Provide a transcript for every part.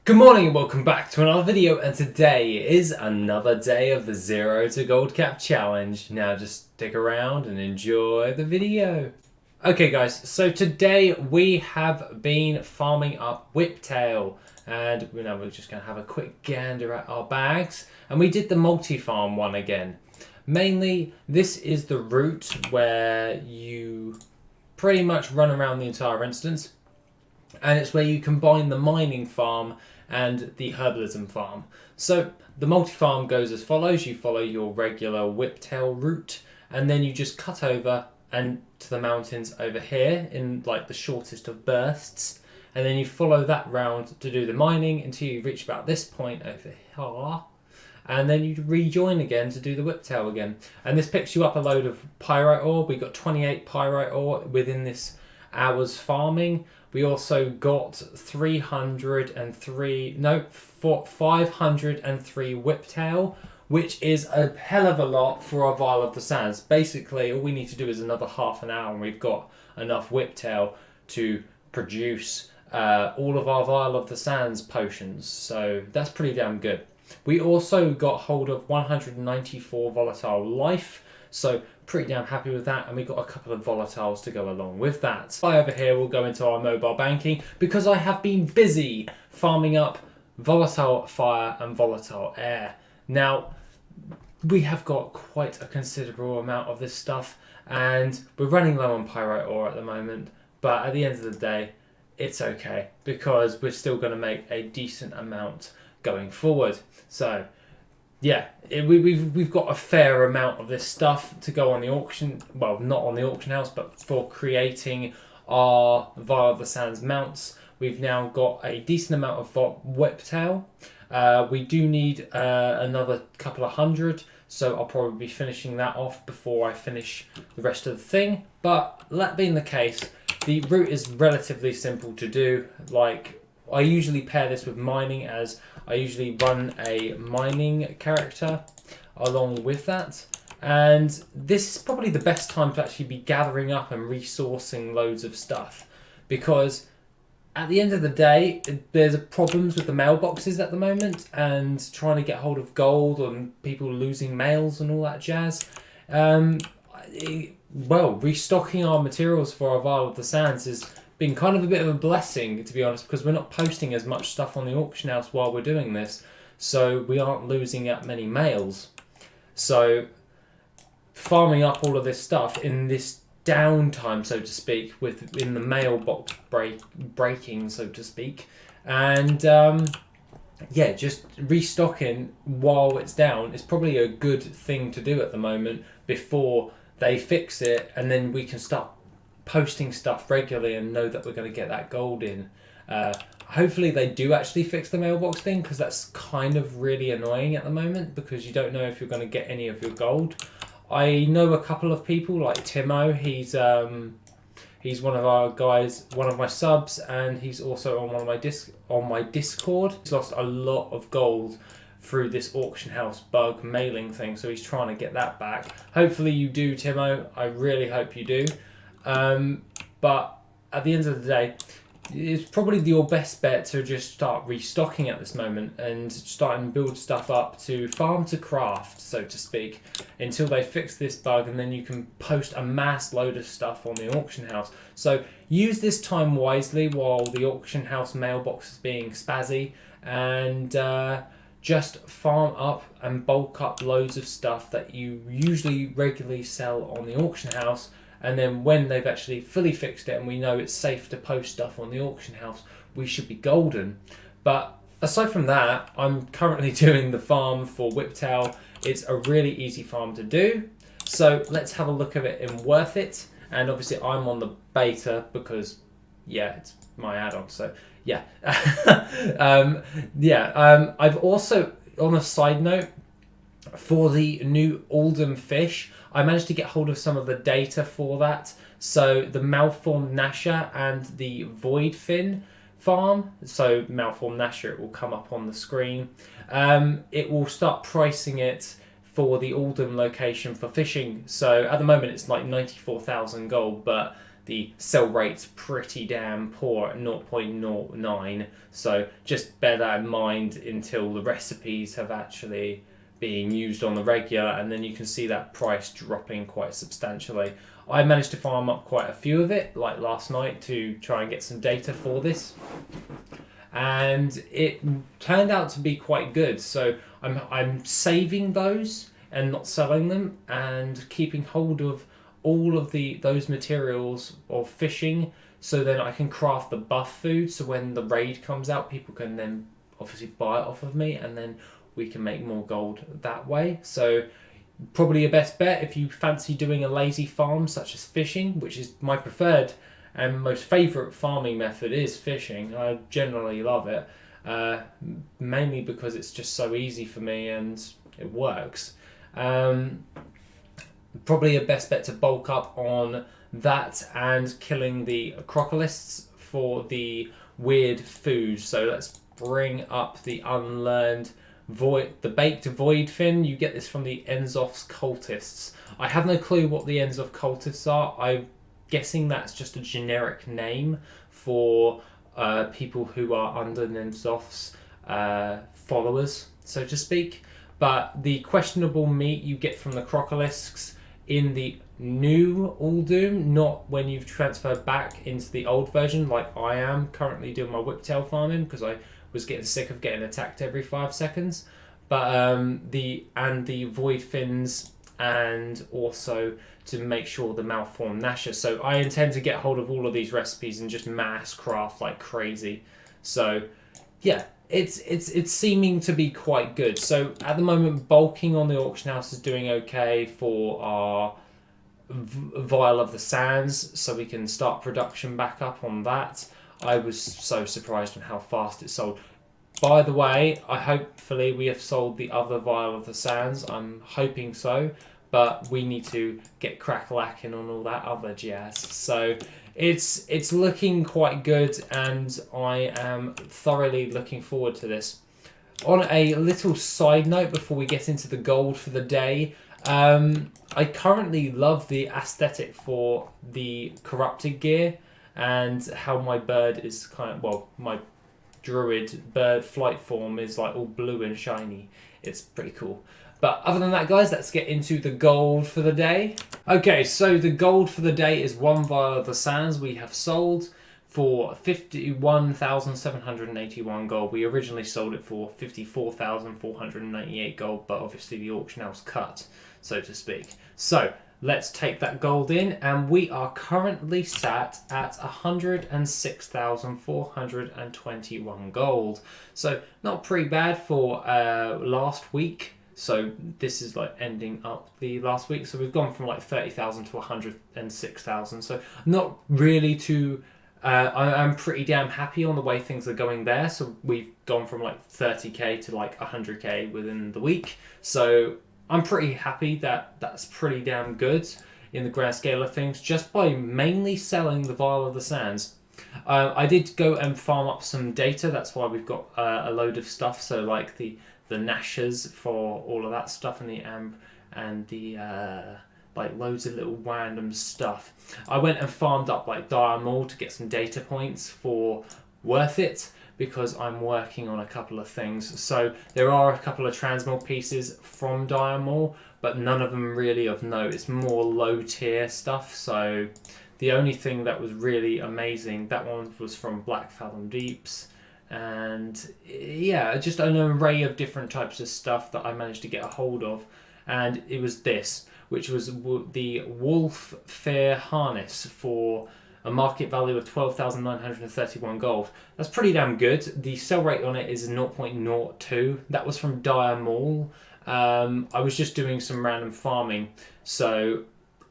Good morning and welcome back to another video, and today is another day of the Zero to Gold Cap Challenge. Now just stick around and enjoy the video. Okay guys, so today we have been farming up Whiptail, and we're just going to have a quick gander at our bags, and we did the multi-farm one again. Mainly, this is the route where you pretty much run around the entire instance, and it's where you combine the mining farm and the herbalism farm. So the multi-farm goes as follows: you follow your regular Whiptail route, and then you just cut over and to the mountains over here in like the shortest of bursts, and then you follow that round to do the mining until you reach about this point over here, and then you rejoin again to do the Whiptail again. And this picks you up a load of pyrite ore. We got 28 pyrite ore within this hour's farming. We also got 503 Whiptail, which is a hell of a lot for a Vial of the Sands. Basically, all we need to do is another half an hour and we've got enough Whiptail to produce all of our Vial of the Sands potions. So that's pretty damn good. We also got hold of 194 volatile life, so pretty damn happy with that, and we got a couple of volatiles to go along with that. Over here we'll go into our mobile banking because I have been busy farming up volatile fire and volatile air. Now we have got quite a considerable amount of this stuff, and we're running low on pyrite ore at the moment, but at the end of the day it's okay because we're still going to make a decent amount going forward. So yeah, we've got a fair amount of this stuff to go on the auction. Well, not on the auction house, but for creating our Vial of the Sands mounts. We've now got a decent amount of Whiptail. We do need another couple of hundred, so I'll probably be finishing that off before I finish the rest of the thing. But that being the case, the route is relatively simple to do. Like, I usually pair this with mining, as I usually run a mining character along with that. And this is probably the best time to actually be gathering up and resourcing loads of stuff, because at the end of the day, there's problems with the mailboxes at the moment and trying to get hold of gold and people losing mails and all that jazz. Well, restocking our materials for our Vial of the Sands has been kind of a bit of a blessing, to be honest, because we're not posting as much stuff on the auction house while we're doing this, so we aren't losing that many mails. So farming up all of this stuff in this downtime, so to speak, in the mailbox breaking, so to speak, and yeah, just restocking while it's down is probably a good thing to do at the moment before they fix it, and then we can start posting stuff regularly and know that we're going to get that gold in. Hopefully they do actually fix the mailbox thing, because that's kind of really annoying at the moment, because you don't know if you're going to get any of your gold. I know a couple of people like Timo. He's one of our guys, one of my subs, and he's also on my Discord. He's lost a lot of gold through this auction house bug mailing thing, so he's trying to get that back. Hopefully you do, Timo. I really hope you do. But at the end of the day, it's probably your best bet to just start restocking at this moment and start and build stuff up to farm to craft, so to speak, until they fix this bug, and then you can post a mass load of stuff on the auction house. So use this time wisely while the auction house mailbox is being spazzy, and just farm up and bulk up loads of stuff that you usually regularly sell on the auction house. And then when they've actually fully fixed it and we know it's safe to post stuff on the auction house, we should be golden. But aside from that, I'm currently doing the farm for Whiptail. It's a really easy farm to do. So let's have a look at it in Worth It. And obviously I'm on the beta because, yeah, it's my add-on. So yeah. I've also, on a side note, for the new Oldham fish, I managed to get hold of some of the data for that. So the malformed Nasher and the void fin farm. So malformed Nasher, it will come up on the screen. It will start pricing it for the Oldham location for fishing. So at the moment it's like 94,000 gold, but the sell rate's pretty damn poor at 0.09. So just bear that in mind until the recipes have actually been used on the regular, and then you can see that price dropping quite substantially. I managed to farm up quite a few of it, like last night, to try and get some data for this, and it turned out to be quite good. So I'm saving those and not selling them, and keeping hold of all of those materials of fishing, so then I can craft the buff food, so when the raid comes out, people can then obviously buy it off of me, and then we can make more gold that way. So probably your best bet if you fancy doing a lazy farm such as fishing, which is my preferred and most favourite farming method, is fishing. I generally love it, mainly because it's just so easy for me and it works. Probably your best bet to bulk up on that and killing the crocolists for the weird food. So let's bring up the unlearned the baked void fin. You get this from the Enzof's cultists. I have no clue what the Enzof cultists are. I'm guessing that's just a generic name for people who are under Enzof's followers, so to speak. But the questionable meat you get from the crocolisks in the new Uldum, not when you've transferred back into the old version, like I am currently doing my whiptail farming because I was getting sick of getting attacked every 5 seconds. But the void fins, and also to make sure the malformed gnasher. So I intend to get hold of all of these recipes and just mass craft like crazy. So yeah, it's seeming to be quite good. So at the moment, bulking on the auction house is doing okay for our vial of the sands, so we can start production back up on that. I was so surprised on how fast it sold. By the way, hopefully we have sold the other vial of the sands. I'm hoping so, but we need to get crack-lacking on all that other jazz. So it's looking quite good, and I am thoroughly looking forward to this. On a little side note before we get into the gold for the day, I currently love the aesthetic for the corrupted gear, and how my bird is my druid bird flight form is like all blue and shiny. It's pretty cool. But other than that, guys, let's get into the gold for the day. Okay, so the gold for the day is 1 vial of the sands we have sold for 51,781 gold. We originally sold it for 54,498 gold, but obviously the auction house cut, so to speak. So let's take that gold in, and we are currently sat at 106,421 gold. So not pretty bad for last week. So this is like ending up the last week. So we've gone from like 30,000 to 106,000. So not really too... I'm pretty damn happy on the way things are going there. So we've gone from like 30k to like 100k within the week. So I'm pretty happy that that's pretty damn good in the grand scale of things, just by mainly selling the vial of the sands. I did go and farm up some data. That's why we've got a load of stuff. So like the gnashers for all of that stuff, and the amp, and the like loads of little random stuff. I went and farmed up like Diamond to get some data points for Worth It, because I'm working on a couple of things. So there are a couple of transmog pieces from Diamond, but none of them really of note. It's more low tier stuff. So the only thing that was really amazing, that one was from Black Fathom Deeps. And yeah, just an array of different types of stuff that I managed to get a hold of. And it was this, which was the Wolf Fair Harness for a market value of 12,931 gold. That's pretty damn good. The sell rate on it is 0.02. That was from Dire Mall. I was just doing some random farming, so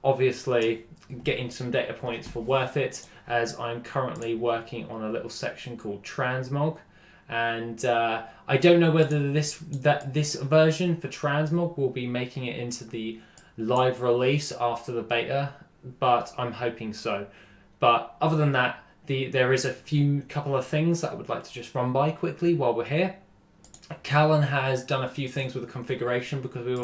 obviously getting some data points for Worth It, as I'm currently working on a little section called Transmog, and I don't know whether this version for Transmog will be making it into the live release after the beta, but I'm hoping so. But other than that, there is a couple of things that I would like to just run by quickly while we're here. Callan has done a few things with the configuration, because we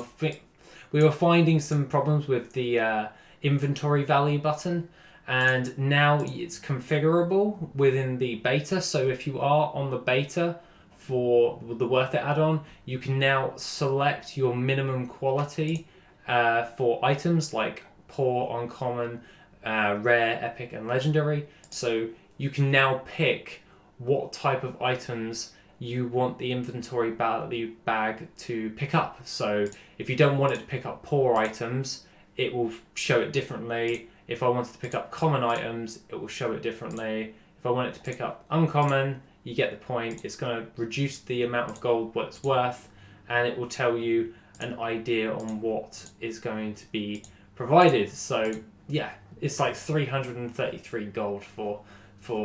were finding some problems with the inventory value button, and now it's configurable within the beta. So if you are on the beta for the Worth It add-on, you can now select your minimum quality for items like poor, uncommon, rare, epic, and legendary. So you can now pick what type of items you want the inventory value bag to pick up. So if you don't want it to pick up poor items, it will show it differently. If I wanted to pick up common items, it will show it differently. If I want it to pick up uncommon, you get the point. It's going to reduce the amount of gold what it's worth, and it will tell you an idea on what is going to be provided. So yeah, it's like 333 gold for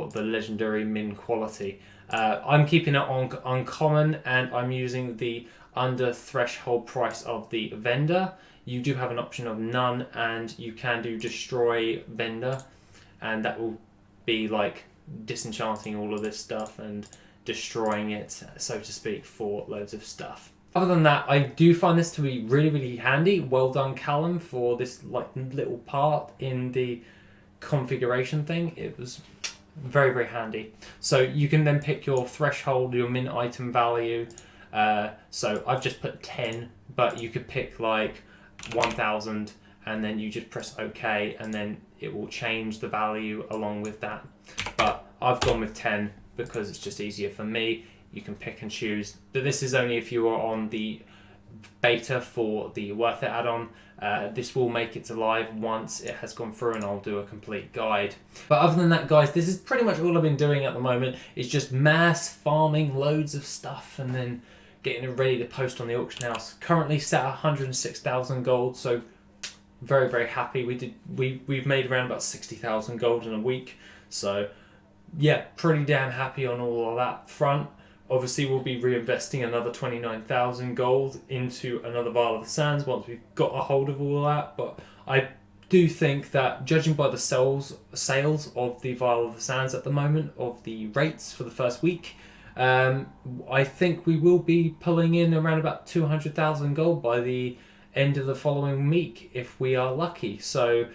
the legendary min quality. I'm keeping it on uncommon, and I'm using the under threshold price of the vendor. You do have an option of none, and you can do destroy vendor, and that will be like disenchanting all of this stuff and destroying it, so to speak, for loads of stuff. Other than that, I do find this to be really, really handy. Well done, Callum, for this like little part in the configuration thing. It was very, very handy. So you can then pick your threshold, your min item value. So I've just put 10, but you could pick like 1000, and then you just press OK, and then it will change the value along with that. But I've gone with 10 because it's just easier for me. You can pick and choose, but this is only if you are on the beta for the Worth It add-on. This will make it to live once it has gone through, and I'll do a complete guide. But other than that, guys, this is pretty much all I've been doing at the moment. It's just mass farming loads of stuff and then getting it ready to post on the auction house. Currently set at 106,000 gold, so very, very happy. We've made around about 60,000 gold in a week, so yeah, pretty damn happy on all of that front. Obviously, we'll be reinvesting another 29,000 gold into another Vial of the Sands once we've got a hold of all of that. But I do think that, judging by the sales of the Vial of the Sands at the moment, of the rates for the first week, I think we will be pulling in around about 200,000 gold by the end of the following week if we are lucky. So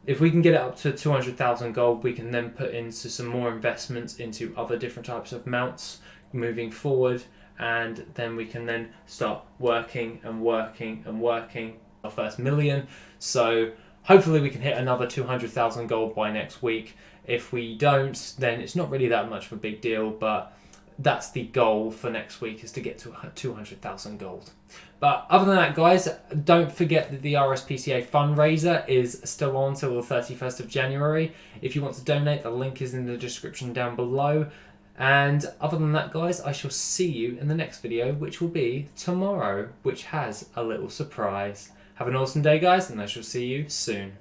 if we can get it up to 200,000 gold, we can then put into some more investments into other different types of mounts moving forward, and then we can then start working our first million. So hopefully we can hit another 200,000 gold by next week. If we don't, then it's not really that much of a big deal, but that's the goal for next week, is to get to 200,000 gold. But other than that, guys, don't forget that the RSPCA fundraiser is still on till the 31st of January. If you want to donate, the link is in the description down below. And other than that, guys, I shall see you in the next video, which will be tomorrow, which has a little surprise. Have an awesome day, guys, and I shall see you soon.